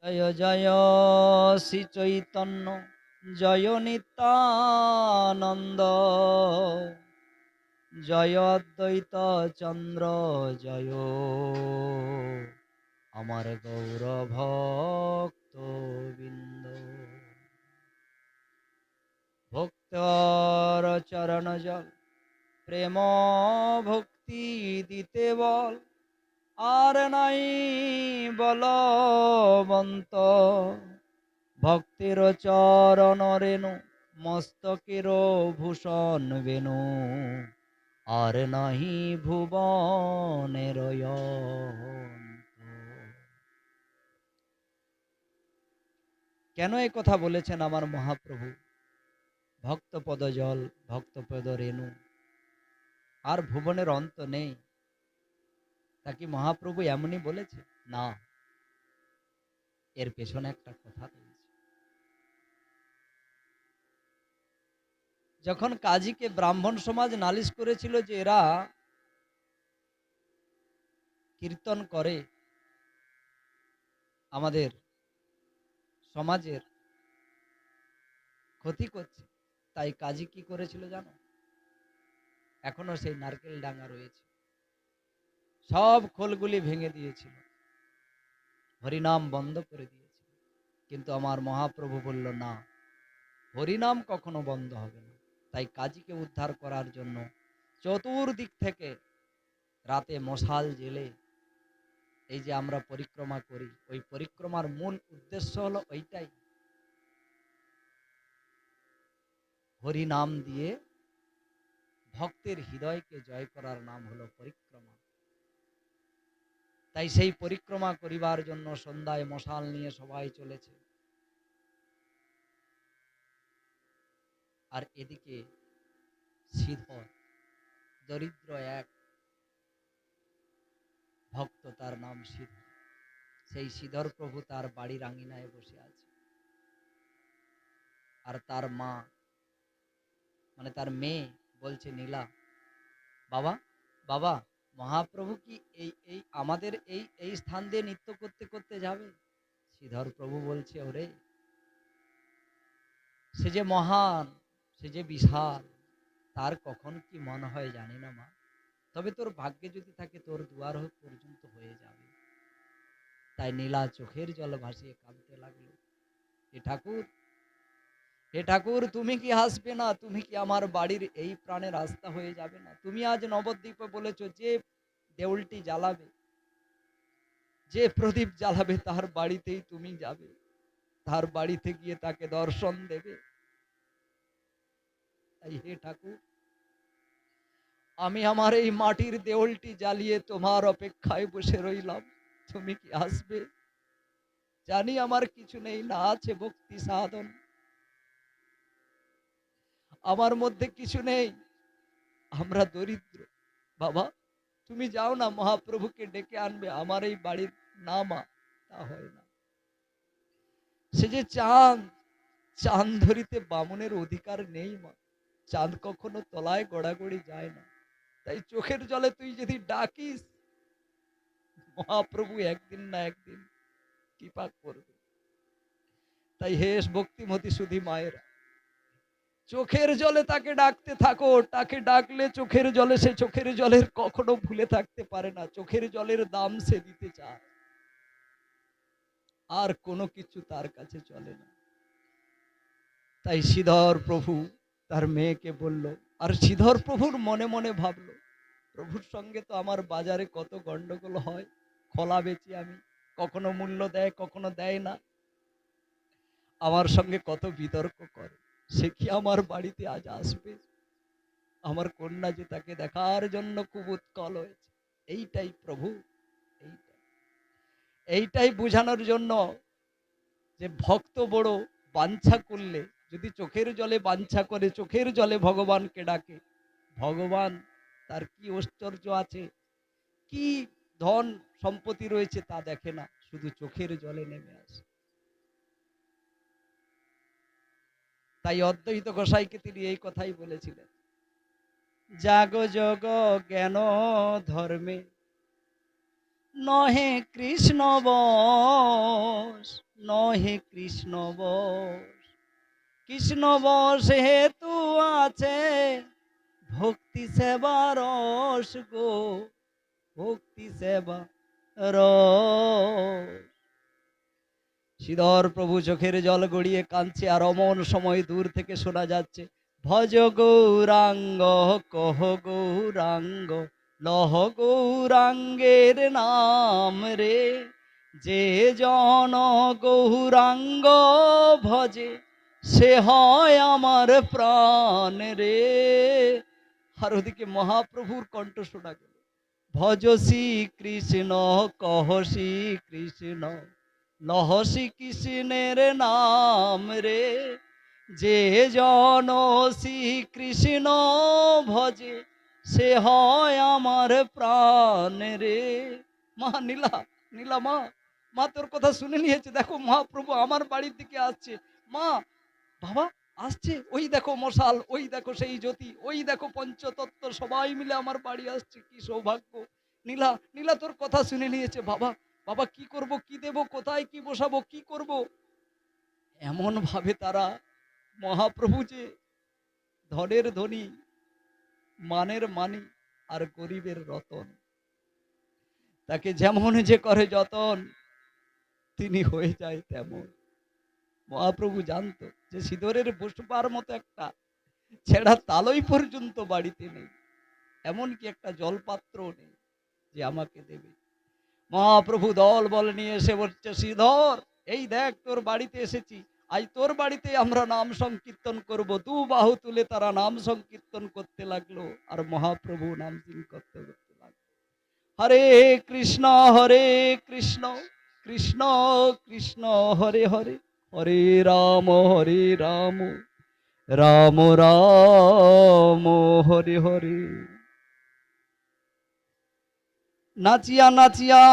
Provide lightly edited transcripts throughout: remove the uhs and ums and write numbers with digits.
জয় জয় শ্রী চৈতন্য জয় নিত্যানন্দ জয় অদ্বৈত চন্দ্র জয় আমার গৌর ভক্ত বৃন্দ। ভক্তর চরণ জল প্রেম ভক্তি দিতে বল, আর নাই বলবন্ত। ভক্তের চরণ রেণু মস্তকের ভূষণ বেনু, আর নাহি ভুবনের অন্ত। কেন এই কথা বলেছেন আমার মহাপ্রভু? ভক্তপদ জল, ভক্তপদ রেণু, আর ভুবনের অন্ত নেই। তা কি মহাপ্রভু এমনই বলেছে? না, এর পেছনে একটা কথা রয়েছে। যখন কাজীকে ব্রাহ্মণ সমাজ নালিশ করেছিল যে এরা কীর্তন করে, আমাদের সমাজের ক্ষতি করছে, তাই কাজী কি করেছিল জানো? এখনো সেই নারকেল ডাঙ্গা রয়েছে, সব খোলগুলি ভেঙে দিয়েছিল, হরিনাম বন্ধ করে দিয়েছিল। কিন্তু আমার মহাপ্রভু বলল না, হরিনাম কখনো বন্ধ হবে না। তাই কাজীকে উদ্ধার করার জন্য চতুর্দিক থেকে রাতে মশাল জেলে এই যে আমরা পরিক্রমা করি, ওই পরিক্রমার মূল উদ্দেশ্য হলো ওইটাই, হরিনাম দিয়ে ভক্তের হৃদয়কে জয় করার নাম হলো পরিক্রমা। তাই সেই পরিক্রমা করিবার জন্য সন্ধ্যায় মশাল নিয়ে সবাই চলেছে। আর এদিকে শ্রীধর, দরিদ্র এক ভক্ত, তার নাম শ্রীধর, সেই শ্রীধর প্রভু তার বাড়ির আঙিনায় বসে আছে। আর তার মা, মানে তার মেয়ে বলছে, নীলা, বাবা বাবা, মহাপ্রভু কি এই এই আমাদের এই এই স্থান দিয়ে নৃত্য করতে করতে যাবে? শ্রীধর প্রভু বলছে, ওরে, সে যে মহান, সে যে বিশাল, তার কখন কি মন হয় জানি না মা, তবে তোর ভাগ্যে যদি থাকে তোর দুয়ার পর্যন্ত হয়ে যাবে। তাই নীলা চোখের জল ভাসিয়ে কাঁদতে লাগলো, হে ঠাকুর, হে ঠাকুর, তুমি কি হাসবে না? তুমি কি আমার বাড়ির এই প্রাণের রাস্তা হয়ে যাবে না? তুমি আজ নবদ্বীপে বলেছো যে দেউলটি জ্বালাবে, যে প্রদীপ জ্বালাবে তার বাড়িতেই তুমি যাবে, তার বাড়িতে গিয়ে তাকে দর্শন দেবে। তাই হে ঠাকুর, আমি আমার এই মাটির দেউলটি জ্বালিয়ে তোমার অপেক্ষায় বসে রইলাম, তুমি কি আসবে? জানি আমার কিছু নেই, না আছে ভক্তি সাধন, আমার মধ্যে কিছু নেই, আমরা দরিদ্র। বাবা, তুমি যাও না, মহাপ্রভুকে ডেকে আনবে আমার এই বাড়ির। না মা, তা হয় না। সে যে চাঁদ, চাঁদ ধরিতে বামুনের অধিকার নেই মা, চাঁদ কখনো তলায় গড়াগড়ি যায় না। তাই চোখের জলে তুই যদি ডাকিস, মহাপ্রভু একদিন না একদিন কৃপা করবে। তাই হে ভক্তিমতী সুধী মায়েরা, চোখের জলে তাকে ডাকতে থাকো। তাকে ডাকলে চোখের জলে, সে চোখের জলের কখনো ভুলে থাকতে পারে না। চোখের জলের দাম সে দিতে চায়, আর কোনো কিছু তার কাছে চলে না। তাই শ্রীধর প্রভু তার মেয়েকে বলল, আর শ্রীধর প্রভুর মনে মনে ভাবলো, প্রভুর সঙ্গে তো আমার বাজারে কত গন্ডগোল হয়, খোলা বেচি আমি, কখনো মূল্য দেয় কখনো দেয় না, আমার সঙ্গে কত বিতর্ক করে, সে কি আমার বাড়িতে আজ আসবে? আমার কন্যা যে তাকে দেখার জন্য খুব উৎকল হয়েছে। এইটাই প্রভু, এইটাই এইটাই বুঝানোর জন্য যে ভক্ত বড় বাঞ্ছা করলে, যদি চোখের জলে বাঞ্ছা করে, চোখের জলে ভগবানকে ডাকে, ভগবান তার কি ঐশ্বর্য আছে, কি ধন সম্পত্তি রয়েছে তা দেখে না, শুধু চোখের জলে নেমে আসে। তাই অদ্বৈত গোসাইকে তিনি এই কথাই বলেছিলেন, জাগ যোগ জ্ঞান ধর্মে নহে কৃষ্ণ বশ, নহে কৃষ্ণ বশ, কৃষ্ণ বশ হেতু আছে ভক্তি সেবা রস গো, ভক্তি সেবা রস। শ্রীধর প্রভু চোখের জল গড়িয়ে কাঁদছে, আর অমন সময় দূর থেকে শোনা যাচ্ছে, ভজ গৌরাঙ্গ কহ গৌরাঙ্গ, লহ গৌরাঙ্গের নাম রে, যে জন গৌরাঙ্গ ভজে সে হয় আমার প্রাণ রে। আর ওদিকে মহাপ্রভুর কণ্ঠ শোনা গেল, ভজ শ্রী কৃষ্ণ কহ শ্রী কৃষ্ণ, লহ শ্রী কৃষ্ণের নাম রে, যে জন শ্রী কৃষ্ণ ভজে সে হয় আমার প্রাণ রে। মা নীলা, নীলা মা, মা তোর কথা শুনে নিয়েছে, দেখো মহাপ্রভু আমার বাড়ির দিকে আসছে। মা, বাবা আসছে, ওই দেখো মশাল, ওই দেখো সেই জ্যোতি, ওই দেখো পঞ্চতত্ত্ব সবাই মিলে আমার বাড়ি আসছে, কি সৌভাগ্য। নীলা, নীলা তোর কথা শুনে নিয়েছে। বাবা, বাবা কি করব, কি দেব, কোথায় কি বসাবো, কি করব। এমন ভাবে তারা, মহাপ্রভু যে ধনের ধনী, মানের মানি, আর গরিবের রতন, তাকে যেমন যে করে যতন, তিনি হয়ে যায় তেমন। মহাপ্রভু জানতো যে সিঁদুরের বসবার মতো একটা ছেঁড়া তালই পর্যন্ত বাড়িতে নেই, এমনকি একটা জলপাত্র নেই যে আমাকে দেবে। মহাপ্রভু দল বল নিয়ে এসে বলছে, শ্রীধর এই দেখ তোর বাড়িতে এসেছি, আজ তোর বাড়িতে আমরা নাম সংকীর্তন করব। দু বাহু তুলে তারা নাম সংকীর্তন করতে লাগলো, আর মহাপ্রভু নাম করতে করতে লাগলো, হরে কৃষ্ণ কৃষ্ণ কৃষ্ণ হরে হরে, হরে রাম রাম রাম হরে হরে। নাচিয়া নাচিয়া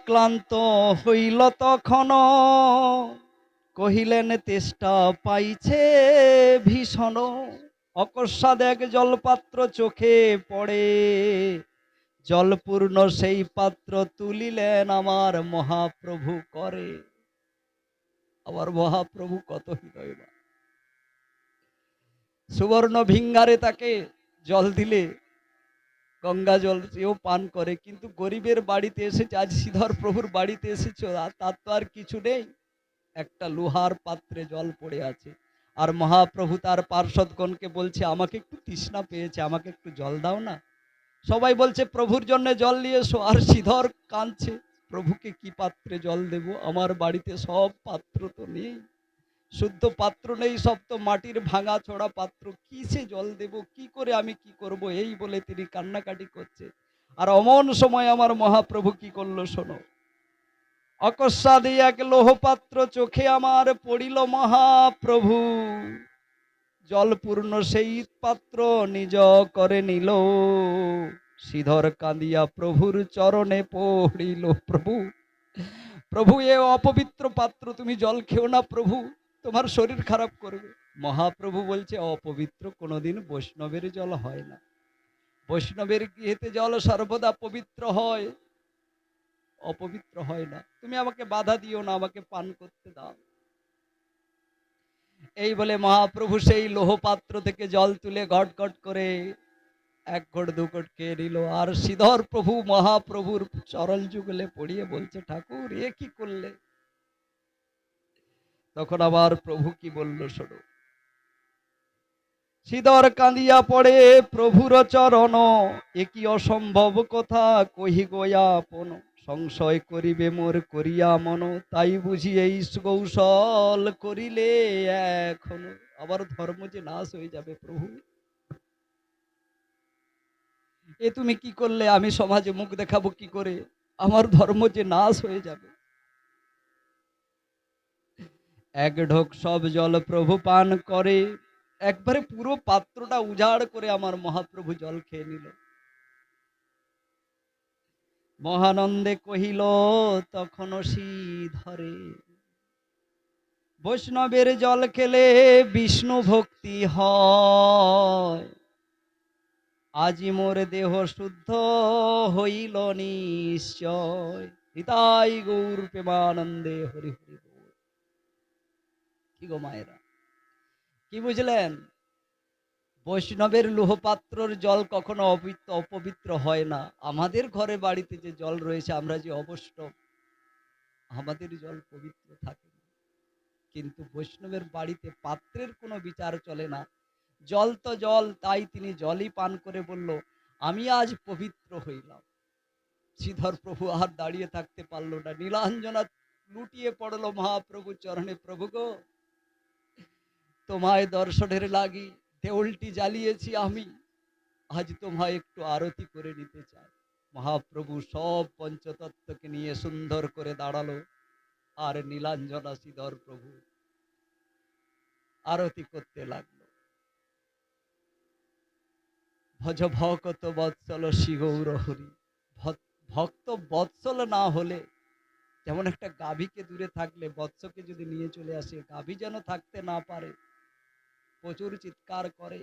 ক্লান্ত হইল তখন, কহিলেন তেষ্টা পাইছে ভীষণ, অকস্মাৎ এক জলপাত্র চোখে পড়ে, জলপূর্ণ সেই পাত্র তুলিলেন আমার মহাপ্রভু করে। আমার মহাপ্রভু কত হৃদয়বান, সুবর্ণ ভিঙ্গারে তাকে জল দিলে গঙ্গা জল সেও পান করে, কিন্তু গরিবের বাড়িতে এসেছে, আজ শ্রীধর প্রভুর বাড়িতে এসেছ, তার তো আর কিছু নেই, একটা লোহার পাত্রে জল পড়ে আছে। আর মহাপ্রভু তার পার্ষদগণকে বলছে, আমাকে একটু তৃষ্ণা পেয়েছে, আমাকে একটু জল দাও না। সবাই বলছে প্রভুর জন্য জল নিয়ে এসো, আর শ্রীধর কাঁদছে, প্রভুকে কি পাত্রে জল দেব, আমার বাড়িতে সব পাত্র তো নেই, শুদ্ধ পাত্র নেই, সব তো মাটির ভাঙা ছোড়া পাত্র, কিসে জল দেব, কি করে আমি কি করব, এই বলে তিনি কান্নাকাটি করছে। আর অমন সময় আমার মহাপ্রভু কি করলো শোনো, অকস্মাৎ এক লোহপাত্র চোখে আমার পড়িল মহাপ্রভু, জলপূর্ণ সেই পাত্র নিজ করে নিল, শ্রীধর কাঁদিয়া প্রভুর চরণে পড়িল। প্রভু, প্রভু এ অপবিত্র পাত্র, তুমি জল খেও না প্রভু, তোমার শরীর খারাপ করবে। মহাপ্রভু বলছে, অপবিত্র কোনোদিন বৈষ্ণবের জল হয় না, বৈষ্ণবের গৃহেতে জল সর্বদা পবিত্র হয়, অপবিত্র হয় না, তুমি আমাকে বাধা দিও না, আমাকে পান করতে দাও। এই বলে মহাপ্রভু সেই লোহপাত্র থেকে জল তুলে ঘট ঘট করে এক ঘট দু ঘট খেয়ে নিল। আর শ্রীধর প্রভু মহাপ্রভুর চরণ যুগলে পড়িয়ে বলছে, ঠাকুর এ কি করলে। তখন আবার প্রভু কি বলল শোনো, শ্রীধর কাঁদিয়া পড়ে প্রভুর চরণ, এ কি অসম্ভব কথা কহি গয়া আপন, সংশয় করিবে মোর করিয়া মন, তাই বুঝি এই কৌশল করিলে এখনো। আবার ধর্ম যে নাশ হয়ে যাবে প্রভু, এ তুমি কি করলে, আমি সমাজে মুখ দেখাবো কি করে, আমার ধর্ম যে নাশ হয়ে যাবে। এক ঢোক সব জল প্রভু পান করে, একবারে পুরো পাত্রটা উজাড় করে আমার মহাপ্রভু জল খেয়ে নিল। মহানন্দে কহিল তখন শ্রীধরে, বৈষ্ণবের জল খেলে বিষ্ণু ভক্তি হয়, আজি মোর দেহ শুদ্ধ হইল নিশ্চয়। হৃদয় গৌর প্রেমানন্দে হরি হরি বল। কি গো মায়েরা, কি বুঝলেন? বৈষ্ণবের লোহপাত্রর জল কখনো অপবিত্র হয় না। আমাদের ঘরে বাড়িতে যে জল রয়েছে, আমরা যে অবৈষ্ণব, আমাদের জল পবিত্র থাকে না। কিন্তু বৈষ্ণবের বাড়িতে পাত্রের কোনো বিচার চলে না। জল তো জল, তাই তিনি জলই পান করে বলল, আমি আজ পবিত্র হইলাম। শ্রীধর প্রভু আর দাঁড়িয়ে থাকতে পারল না, নীলাঞ্জনা লুটিয়ে পড়ল মহাপ্রভু চরণে। প্রভু গো, তোমায় দর্শনের লাগি দেউলটি জ্বালিয়েছি আমি, আজ তোমায় একটু আরতি করে নিতে চাই। মহাপ্রভু সব পঞ্চতত্ত্বকে নিয়ে সুন্দর করে দাঁড়ালো, আর নীলাঞ্জনা শ্রীধর প্রভু আরতি করতে লাগলো। ভজ ভকত বৎসল শ্রী গৌর হরি। ভক্ত বৎসল না হলে, যেমন একটা গাভীকে দূরে থাকলে বৎসকে যদি নিয়ে চলে আসে, গাভী যেন থাকতে না পারে, প্রচুর চিৎকার করে,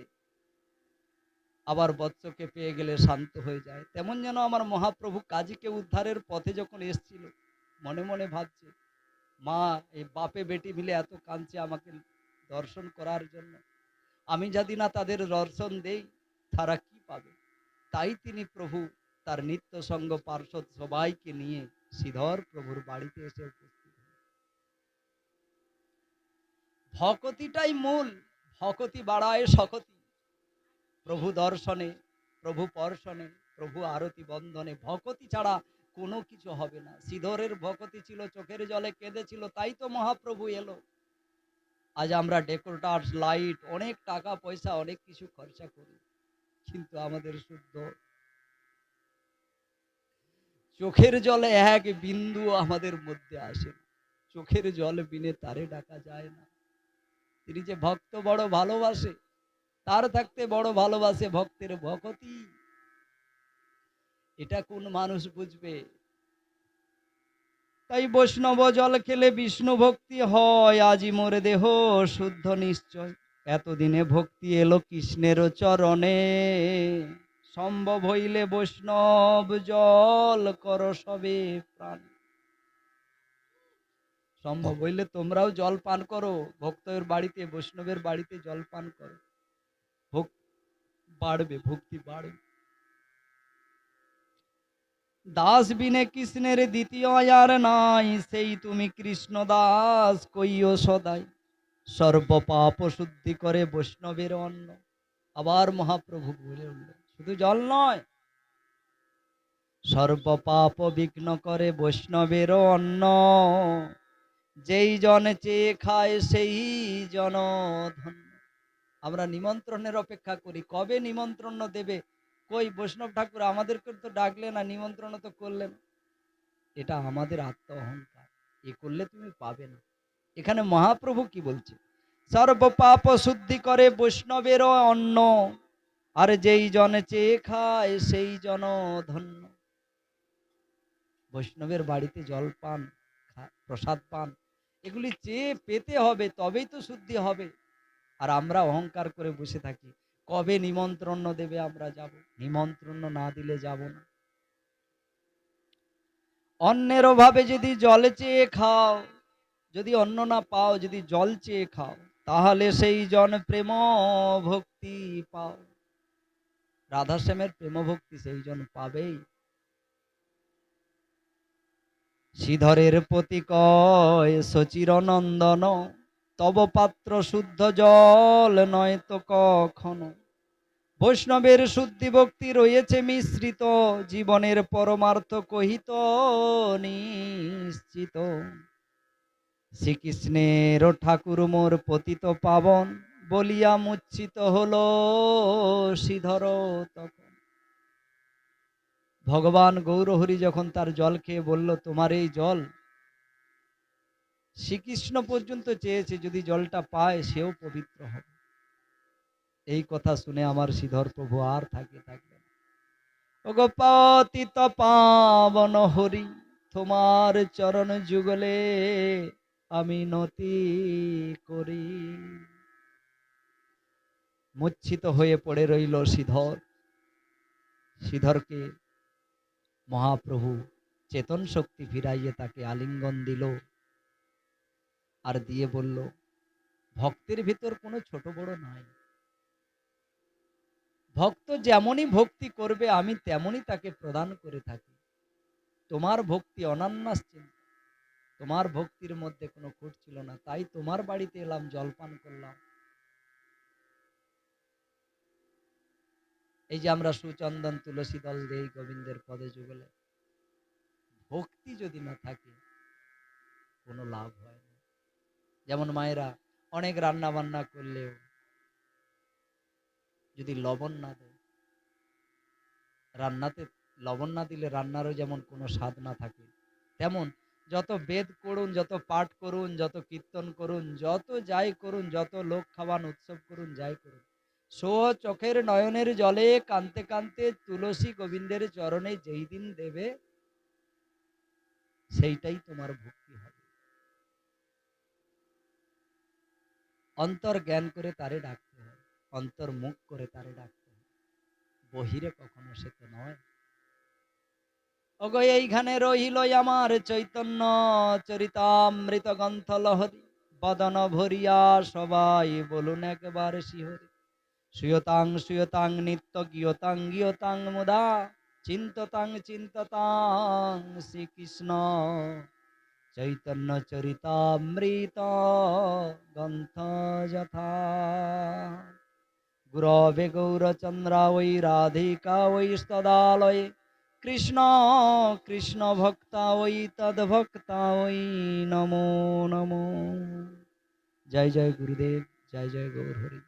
আবার বৎসকে পেয়ে গেলে শান্ত হয়ে যায়। তেমন যেন আমার মহাপ্রভু কাজীকে উদ্ধারের পথে যখন এসেছিল, মনে মনে ভাবছে, মা এই বাপে বেটি মিলে এত কাঁদছে আমাকে দর্শন করার জন্য, আমি যদি না তাদের দর্শন দেই তারা কি পাবে। তাই তিনি প্রভু তার নিত্য সঙ্গ পার্ষদ সবাইকে নিয়ে শ্রীধর প্রভুর বাড়িতে এসে উপস্থিত। ভকতিটাই মূল, ভকতি বাড়ায় শকতি। প্রভু দর্শনে, প্রভু পর্শনে, প্রভু আরতি বন্ধনে ভকতি ছাড়া কোনো কিছু হবে না। শ্রীধরের ভকতি ছিল, চোখের জলে কেঁদেছিল, তাই তো মহাপ্রভু এলো। আজ আমরা ডেকোরেটর, লাইট, অনেক টাকা পয়সা, অনেক কিছু খরচা করি, কিন্তু আমাদের শুদ্ধ চোখের জলে এক বিন্দু আমাদের মধ্যে আসে না। চোখের জল বিনে তারে ডাকা যায় না। তিনি যে ভক্ত বড় ভালোবাসে, তার থাকতে বড় ভালোবাসে ভক্তের ভকতি। এটা কোন মানুষ বুঝবে? তাই বৈষ্ণব জল খেলে বিষ্ণু ভক্তি হয়, আজি মোর দেহ শুদ্ধ নিশ্চয়। এতদিনে ভক্তি এলো কৃষ্ণের চরণে, সম্ভব হইলে বৈষ্ণব জল কর সবে প্রাণ। সম্ভব হইলে তোমরাও জল পান করো, ভক্তের বাড়িতে, বৈষ্ণবের বাড়িতে জল পান করো, বাড়বে, ভক্তি বাড়বে। দাস বিনে কৃষ্ণের দ্বিতীয় আর নাই, সেই তুমি কৃষ্ণ দাস কইও সদাই। সর্ব পাপ শুদ্ধি করে বৈষ্ণবের অন্ন। আবার মহাপ্রভু বলে উঠল, শুধু জল নয়, সর্ব পাপ বিঘ্ন করে বৈষ্ণবের অন্ন। যেই জন চেয়ে খায় সেই জন ধন্য। আমরা নিমন্ত্রণের অপেক্ষা করি, কবে নিমন্ত্রণ দেবে। কই বৈষ্ণব ঠাকুর আমাদেরকে তো ডাকলে না, নিমন্ত্রণ তো করলেন। এটা আমাদের আত্ম অহংকার, এ করলে তুমি পাবে না। এখানে মহাপ্রভু কি বলছে? সর্ব পাপ শুদ্ধি করে বৈষ্ণবের অন্ন, আর যেই জন চেয়ে খায় সেই জন ধন্য। বৈষ্ণবের বাড়িতে জল পান, প্রসাদ পান, এগুলি চেয়ে পেতে হবে, তবেই তো শুদ্ধি হবে। আর আমরা অহংকার করে বসে থাকি, কবে নিমন্ত্রণ দেবে আমরা যাব, নিমন্ত্রণ না দিলে যাব না। অন্যের অভাবে যদি জল চেয়ে খাও, যদি অন্ন না পাও, যদি জল চেয়ে খাও, তাহলে সেই জন প্রেম ভক্তি পাও। রাধাশ্যামের প্রেম ভক্তি সেই জন পাবেই। শ্রীধরের প্রতি কয় সচির নন্দন, তব পাত্র শুদ্ধ জল নয় তো কখনো। বৈষ্ণবের শুদ্ধি ভক্তি রয়েছে মিশ্রিত, জীবনের পরমার্থ কহিত নিশ্চিত। শ্রীকৃষ্ণের ঠাকুর মোর পতিত পাবন, বলিয়া মূর্ছিত হলো শ্রীধর তখন। ভগবান গৌরহরি যখন তার জল খেয়ে বলল, তোমার এই জল, শ্রীকৃষ্ণ পর্যন্ত চেয়েছে যদি জলটা পায় সেও পবিত্র হবে। এই কথা শুনে আমার শ্রীধর প্রভু আর থাকলেন। ওগো পতিত পাবন হরি, তোমার চরণ যুগলে আমি নতি করি। মূর্ছিত হয়ে পড়ে রইল শ্রীধর। শ্রীধরকে মহাপ্রভু চেতন শক্তি ফিরাইয়ে তাকে আলিঙ্গন দিল আর দিয়ে বলল, ভক্তের ভিতর কোনো ছোট বড় নাই, ভক্ত যেমনই ভক্তি করবে আমি তেমনই তাকে প্রদান করে থাকি। তোমার ভক্তি অনান্যাস চিন্তা, তোমার ভক্তির মধ্যে কোনো খুঁত ছিল না, তাই তোমার বাড়িতে এলাম, জলপান করলাম। এই যে আমরা সুচন্দন তুলসী দল দেই গোবিন্দের পদে যুগলে, ভক্তি যদি না থাকে কোনো লাভ হয় না। যেমন মায়েরা অনেক রান্না বান্না করলেও যদি লবণ না দেয়, রান্নাতে লবণ না দিলে রান্নারও যেমন কোনো স্বাদ না থাকে, তেমন যত বেদ করুন, যত পাঠ করুন, যত কীর্তন করুন, যত যাই করুন, যত লোক খাওয়ান, উৎসব করুন, যাই করুন, সো চোখের নয়নের জলে কানতে কানতে তুলসী গোবিন্দের চরণে যেই দিন দেবে, সেইটাই তোমার ভক্তি হবে। অন্তর জ্ঞান করে তারে ডাকতে হয়, অন্তর মুখ করে তারে ডাকতে হয়, বহিরে কখনো সে তো নয়। ওগো এইখানে রহিল আমার চৈতন্য চরিতামৃত গ্রন্থ লহরী, বদন ভরিয়া সবাই বলুন একবার শিহরি। সুয়তাং সুয়তাং নিত্য গিয়তাং গিয়তাং মুদা, চিন্ততাং চিন্ততাং শ্রীকৃষ্ণ চৈতন্য চরিতামৃত গ্রন্থ যথা। গুরবে গৌরচন্দ্রা ওই রাধিকা ওই স্তদালয়ে, কৃষ্ণ কৃষ্ণ ভক্তা ওই তদ্ভক্তা ওই নমো নমো। জয় জয় গুরুদেব, জয় জয় গৌর হরি।